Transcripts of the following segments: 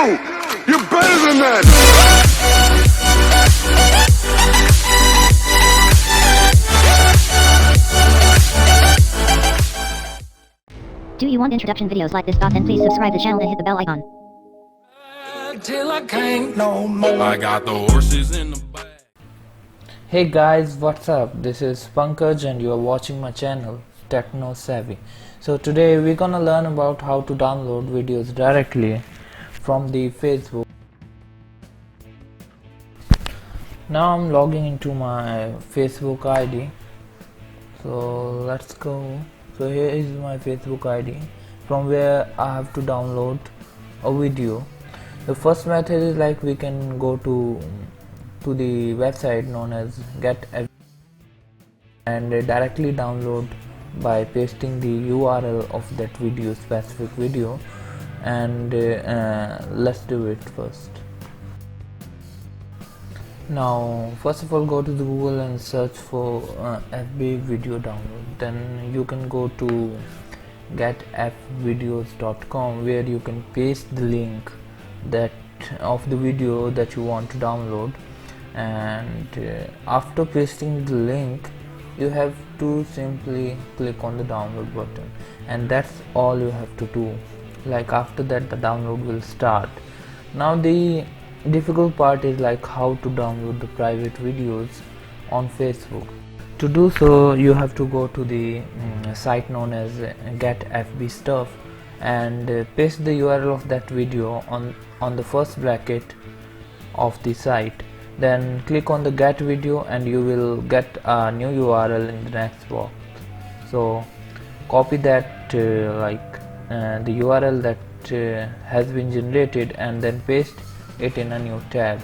you. You're better than that. Do you want introduction videos like this? Then please subscribe the channel and hit the bell icon. Till I can't no more. I got the horses in the back. Hey guys, what's up? This is Pankaj and you are watching my channel Techno Savvy. So today we're gonna learn about how to download videos directly from the Facebook. Now I'm logging into my Facebook ID. So let's go. So here is my Facebook ID from where I have to download a video. The first method is like we can go to the website known as Get.App.From and directly download by pasting the URL of that video, specific video, and let's do it first. Now first of all, go to the Google and search for FB video download. Then you can go to getfvideos.com where you can paste the link that of the video that you want to download, and after pasting the link you have to simply click on the download button, and that's all you have to do. Like after that the download will start. Now the difficult part is like how to download the private videos on Facebook. To do so you have to go to the site known as GetFB Stuff and paste the URL of that video on the first bracket of the site. Then click on the get video and you will get a new URL in the next box. So copy that the URL that has been generated and then paste it in a new tab.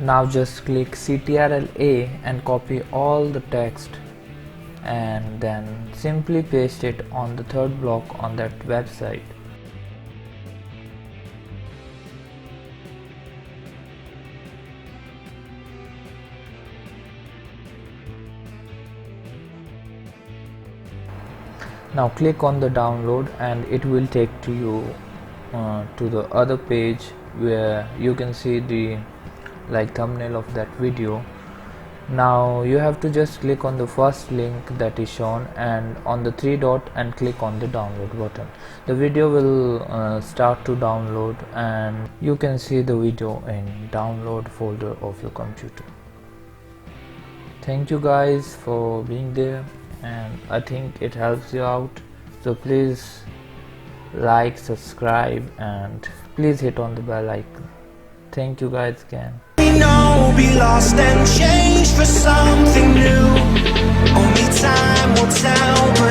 Now just click Ctrl+A and copy all the text and then simply paste it on the third block on that website. Now click on the download and it will take to you to the other page where you can see the thumbnail of that video. Now you have to just click on the first link that is shown and on the three dot and click on the download button. The video will start to download and you can see the video in download folder of your computer. Thank you guys for being there, and I think it helps you out, so please like, subscribe, and please hit on the bell icon. Thank you guys again. Be lost and change for something new. Only time will tell.